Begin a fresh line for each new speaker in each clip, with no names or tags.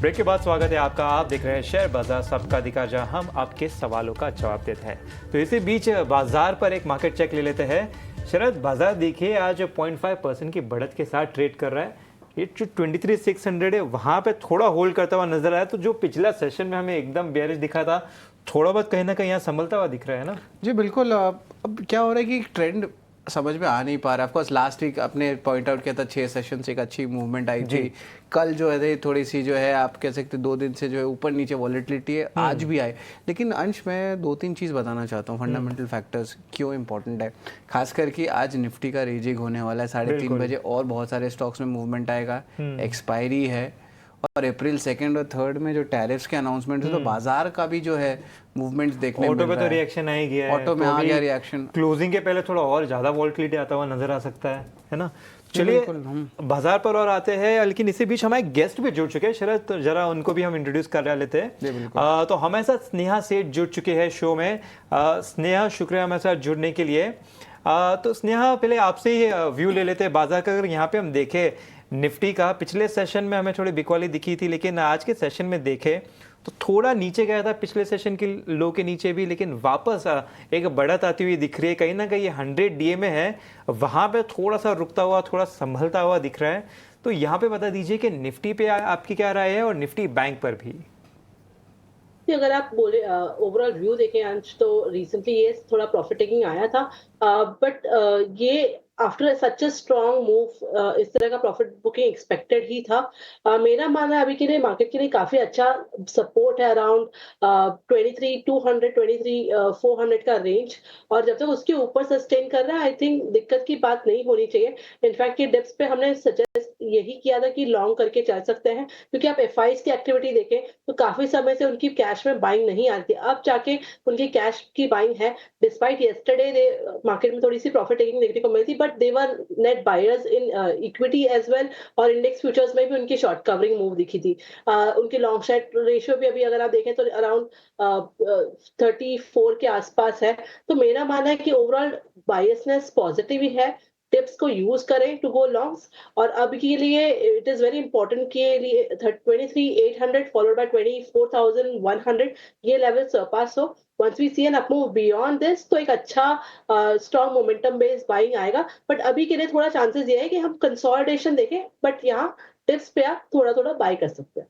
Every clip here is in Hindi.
ब्रेक के बाद स्वागत है आपका। आप देख रहे हैं शेयर बाजार, सबका अधिकार, जहां हम आपके सवालों का जवाब देते हैं। तो इसी बीच बाजार पर एक मार्केट चेक ले लेते हैं। शरद, बाजार देखिए आज 0.5% की बढ़त के साथ ट्रेड कर रहा है। ये जो 23,600 है वहां पे थोड़ा होल्ड करता हुआ नजर आया। तो जो पिछला सेशन में हमें एकदम बेयरिश दिखा था, थोड़ा बहुत कहीं ना कहीं यहाँ संभलता हुआ दिख रहा है ना।
जी बिल्कुल। अब क्या हो रहा है कि ट्रेंड समझ में आ नहीं पा रहा है। ऑफकोर्स लास्ट वीक आपने पॉइंट आउट किया था 6 सेशन से एक अच्छी मूवमेंट आई थी। कल जो है थोड़ी सी जो है आप कह सकते 2 दिन से जो है ऊपर नीचे वॉलेटिलिटी है, आज भी आए। लेकिन अंश मैं 2-3 चीज़ बताना चाहता हूँ, फंडामेंटल फैक्टर्स क्यों इंपॉर्टेंट है। खास करके आज निफ्टी का रेजिंग होने वाला है 3:30 बजे और बहुत सारे स्टॉक्स में मूवमेंट आएगा। एक्सपायरी है और अप्रैल 2 और 3 में जो टैरिफ्स के अनाउंसमेंट है, तो बाजार का भी जो है मूवमेंट देखने मिल रहा है।
ऑटो पे तो रिएक्शन आ ही गया है।
ऑटो में आ गया रिएक्शन।
क्लोजिंग के पहले थोड़ा और ज्यादा वॉलेटिलिटी आता हुआ नजर आ सकता है ना। चलिए बाजार पर और आते हैं, लेकिन इसी बीच हमारे गेस्ट भी जुड़ चुके हैं शरद, तो जरा उनको भी हम इंट्रोड्यूस कर लेते हैं। तो हमारे साथ स्नेहा सेठ जुड़ चुके हैं शो में। स्नेहा, शुक्रिया हमारे साथ जुड़ने के लिए। तो स्नेहा, पहले आपसे ही व्यू ले लेते हैं बाजार का। अगर यहाँ पे हम देखें निफ्टी का, पिछले सेशन में हमें थोड़ी बिकवाली दिखी थी, लेकिन आज के सेशन में देखें तो थोड़ा नीचे गया था पिछले सेशन के लो के नीचे भी, लेकिन वापस एक बढ़त आती हुई दिख रही है। कहीं ना कहीं ये 100 डीए में है, वहां पे थोड़ा सा रुकता हुआ, थोड़ा संभलता हुआ दिख रहा है। तो यहाँ पे बता दीजिए कि निफ्टी पे आपकी क्या राय है और निफ्टी बैंक पर भी।
अगर आप बोले ओवरऑल व्यू देखें अंश, तो रिसेंटली ये थोड़ा प्रॉफिट टेकिंग आया था, बट ये after such a strong move इस तरह का प्रॉफिट बुकिंग एक्सपेक्टेड ही था। मेरा मानना है अभी के लिए मार्केट के लिए काफी अच्छा सपोर्ट है अराउंड 23,200 23,400 का रेंज, और जब तक उसके ऊपर सस्टेन कर रहा है आई थिंक दिक्कत की बात नहीं होनी चाहिए। इनफैक्ट ये डिप्स पे हमने सजेस्ट यही किया था कि लॉन्ग करके चल सकते हैं, क्योंकि आप एफआईज की एक्टिविटी देखें तो काफी समय से उनकी कैश में बाइंग नहीं आती, अब जाके उनकी कैश की बाइंग है। डिस्पाइट यस्टरडे मार्केट में थोड़ी सी प्रॉफिट टेकिंग देखने को मिली थी, but they were net buyers in equity as well, और इंडेक्स फ्यूचर्स में भी उनकी शॉर्ट कवरिंग मूव दिखी थी। उनकी लॉन्ग शॉर्ट रेशियो भी अभी अगर आप देखें तो अराउंड 34 के आसपास है। तो मेरा मानना है कि ओवरऑल बायसनेस पॉजिटिव ही है। टिप्स को यूज करें टू गो लॉन्ग्स, और अब के लिए इट इज वेरी इंपॉर्टेंट के लिए 23,800 फॉलोड बाय 24,100 ये लेवल सरपास हो। once we see an up move beyond this, तो एक अच्छा स्ट्रॉन्ग मोमेंटम बेस्ड बाइंग आएगा। बट अभी के लिए थोड़ा चांसेस ये है कि हम कंसोलिडेशन देखें, बट यहाँ टिप्स पे आप थोड़ा थोड़ा बाय कर सकते हैं।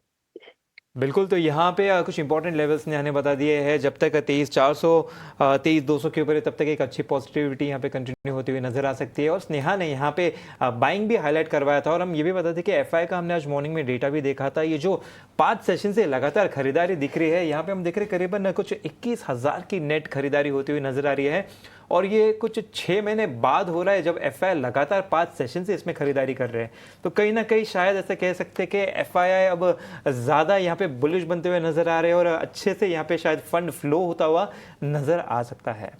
बिल्कुल। तो यहाँ पे कुछ इंपॉर्टेंट लेवल्स ने बता दिए हैं। जब तक 23,400 23,200 के ऊपर है, तब तक एक अच्छी पॉजिटिविटी यहाँ पे कंटिन्यू होती हुई नजर आ सकती है। और स्नेहा ने यहाँ पे बाइंग भी हाईलाइट करवाया था, और हम ये भी बताते कि एफआई का हमने आज मॉर्निंग में डेटा भी देखा था। ये जो 5 सेशन से लगातार खरीदारी दिख रही है, यहाँ पे हम देख रहे करीबन कुछ 21,000 की नेट खरीदारी होती हुई नजर आ रही है, और ये कुछ 6 महीने बाद हो रहा है जब एफआई लगातार 5 सेशन से इसमें खरीदारी कर रहे हैं। तो कहीं ना कहीं शायद ऐसा कह सकते हैं कि एफआई अब ज़्यादा यहाँ पे बुलिश बनते हुए नजर आ रहे हैं, और अच्छे से यहाँ पे शायद फंड फ्लो होता हुआ नजर आ सकता है।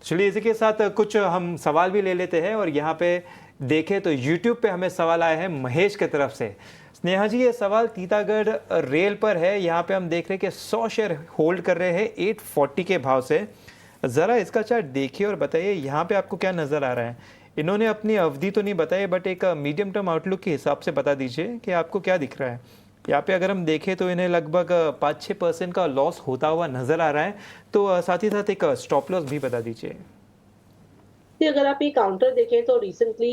चलिए इसी के साथ कुछ हम सवाल भी ले लेते हैं, और यहाँ पे देखें तो यूट्यूब पे हमें सवाल आया है महेश की तरफ से। स्नेहा जी, ये सवाल तीतागढ़ रेल पर है। यहाँ पे हम देख रहे हैं कि 100 शेयर होल्ड कर रहे हैं 840 के भाव से। ज़रा इसका चार्ट देखिए और बताइए यहाँ पे आपको क्या नज़र आ रहा है। इन्होंने अपनी अवधि तो नहीं बताई, बट एक मीडियम टर्म आउटलुक के हिसाब से बता दीजिए कि आपको क्या दिख रहा है। यहाँ पे अगर हम देखें तो इन्हें लगभग 5-6% का लॉस होता हुआ नज़र आ रहा है। तो साथ ही साथ एक स्टॉप लॉस भी बता दीजिए।
अगर आप ये काउंटर देखें तो रिसेंटली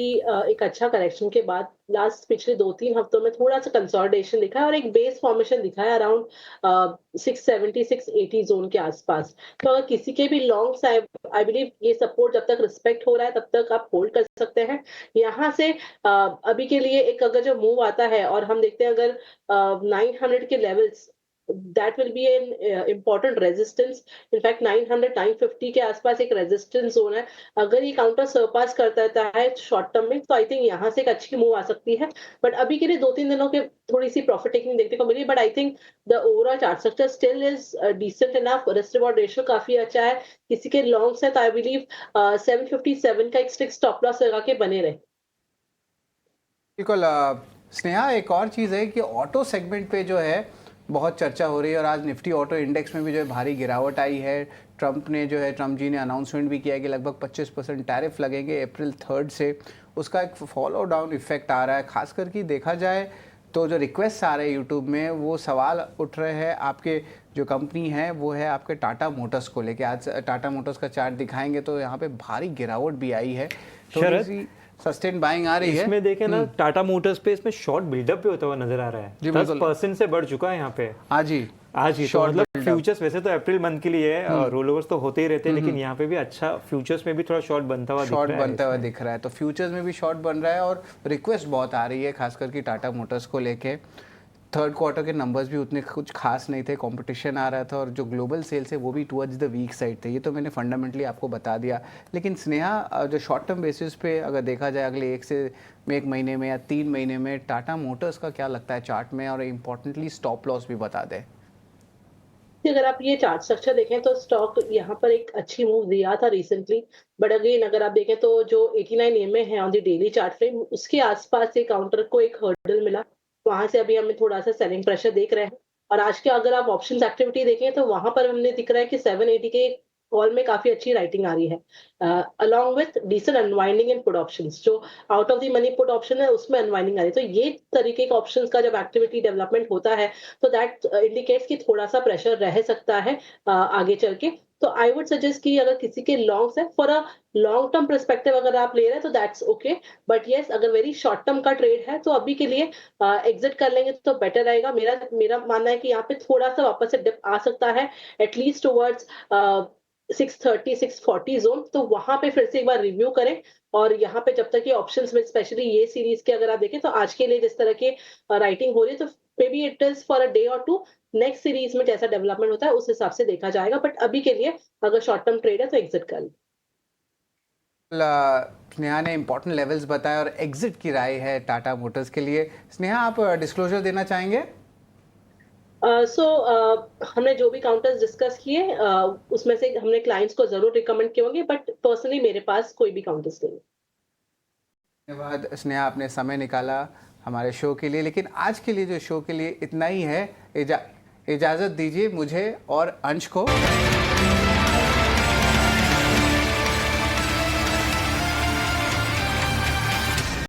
एक अच्छा करेक्शन के बाद लास्ट पिछले 2-3 हफ्तों में थोड़ा सा कंसोलिडेशन दिखा है, और एक बेस फॉर्मेशन दिखा है अराउंड 670-680 जोन के आसपास। तो अगर किसी के भी लॉन्ग आई बिलीव ये सपोर्ट जब तक रिस्पेक्ट हो रहा है तब तक आप होल्ड कर सकते हैं। यहाँ से अभी के लिए एक अगर जो मूव आता है और हम देखते हैं अगर 900 के levels, that will be an important resistance. In fact 900-950 के आसपास एक रेजिस्टेंस जोन है। अगर ये काउंटर सरपास करता है शॉर्ट टर्म में, तो आई थिंक यहाँ से एक अच्छी मूव आ सकती है। बट अभी के लिए 2-3 दिनों के थोड़ी सी प्रॉफिट टेकिंग देखने को मिली, but I think the overall chart structure still is decent enough. Risk reward ratio काफी अच्छा है। किसी के लॉन्ग्स है तो आई बिलीव 757 का एक स्ट्रिक्ट स्टॉप लॉस लगा के बने रहे।
बिल्कुल। स्नेहा, एक और चीज़ है कि ऑटो सेगमेंट पे जो है बहुत चर्चा हो रही है, और आज निफ्टी ऑटो इंडेक्स में भी जो है भारी गिरावट आई है। ट्रंप जी ने अनाउंसमेंट भी किया है कि लगभग 25% टैरिफ लगेंगे अप्रैल 3 से। उसका एक फॉलो डाउन इफेक्ट आ रहा है। खास करके देखा जाए तो जो रिक्वेस्ट आ रहे हैं यूट्यूब में, वो सवाल उठ रहे हैं आपके जो कंपनी है वो है आपके टाटा मोटर्स को लेके। आज टाटा मोटर्स का चार्ट दिखाएंगे तो यहाँ पे भारी गिरावट भी आई है, थोड़ी सी सस्टेन बाइंग आ रही है।
इसमें देखें ना टाटा मोटर्स पे इसमें शॉर्ट बिल्डअप भी होता हुआ नजर आ रहा है, 10% से बढ़ चुका है यहाँ पे
आज ही
तो मतलब फ्यूचर्स वैसे तो अप्रैल मंथ के लिए है, रोल ओवर्स तो होते ही रहते हैं, लेकिन यहाँ पे भी अच्छा फ्यूचर्स में भी थोड़ा शॉर्ट बनता हुआ
दिख रहा है। तो फ्यूचर्स में भी शॉर्ट बन रहा है और रिक्वेस्ट बहुत आ रही है खास करके टाटा मोटर्स को लेके। थर्ड क्वार्टर के नंबर्स भी उतने कुछ खास नहीं थे, कंपटीशन आ रहा था और जो ग्लोबल सेल्स है वो भी टुवर्ड्स द वीक साइड थे। ये तो मैंने फंडामेंटली आपको बता दिया। लेकिन स्नेहा, जो शॉर्ट टर्म बेसिस पे अगर देखा जाए अगले एक महीने में या 3 महीने में टाटा मोटर्स का क्या लगता है चार्ट में, और इम्पोर्टेंटली स्टॉप लॉस भी बता दें।
अगर आप ये चार्ट स्ट्रक्चर देखें तो स्टॉक यहाँ पर एक अच्छी मूव दिया था रिसेंटली, बट अगेन अगर आप देखें तो जो 89 EMA है on the daily chart frame, उसके आसपास से काउंटर को एक हर्डल मिला, वहां से अभी हमें थोड़ा सा सेलिंग प्रेशर देख रहे हैं। और आज के अगर आप ऑप्शंस एक्टिविटी देखें तो वहां पर हमने दिख रहा है कि 780 के कॉल में काफी अच्छी राइटिंग आ रही है, along with decent unwinding in put options. जो out of the money put option है उसमें अनवाइंडिंग आ रही है। तो ये तरीके के ऑप्शंस का जब एक्टिविटी डेवलपमेंट होता है तो दैट इंडिकेट्स कि थोड़ा सा प्रेशर रह सकता है आगे चल के। तो आई वुड सजेस्ट कि अगर किसी के लॉन्ग्स है, for a long term perspective अगर आप ले रहे हैं तो दैट्स ओके, बट यस अगर वेरी शॉर्ट टर्म का ट्रेड है तो अभी के लिए एग्जिट कर लेंगे तो बेटर रहेगा। मेरा मानना है कि यहाँ पे थोड़ा सा वापस से डिप आ सकता है, एटलीस्ट टुवर्ड्स 630 640 जोन। तो वहां पे फिर से एक बार रिव्यू करें। और यहाँ पे जब तक ये ऑप्शंस में स्पेशली ये सीरीज के अगर आप देखें तो आज के लिए जिस तरह के राइटिंग हो रही है तो may be it is for a day और टू, नेक्स्ट सीरीज में जैसा डेवलपमेंट होता है उस हिसाब से देखा जाएगा। बट अभी के लिए अगर शॉर्ट टर्म ट्रेड है तो एग्जिट कर लें।
स्नेहा ने इंपॉर्टेंट लेवल्स बताए और एग्जिट की राय है टाटा मोटर्स के लिए। स्नेहा, आप डिस्क्लोजर देना चाहेंगे?
हमने जो भी काउंटर्स डिस्कस किए उसमें से हमने क्लाइंट्स को जरूर रिकमेंड किए होंगे, बट पर्सनली मेरे पास कोई भी काउंटर्स नहीं है।
धन्यवाद स्नेहा, आपने समय निकाला हमारे शो के लिए। लेकिन आज के लिए जो शो के लिए इतना ही है। इजाज़त दीजिए मुझे और अंश को।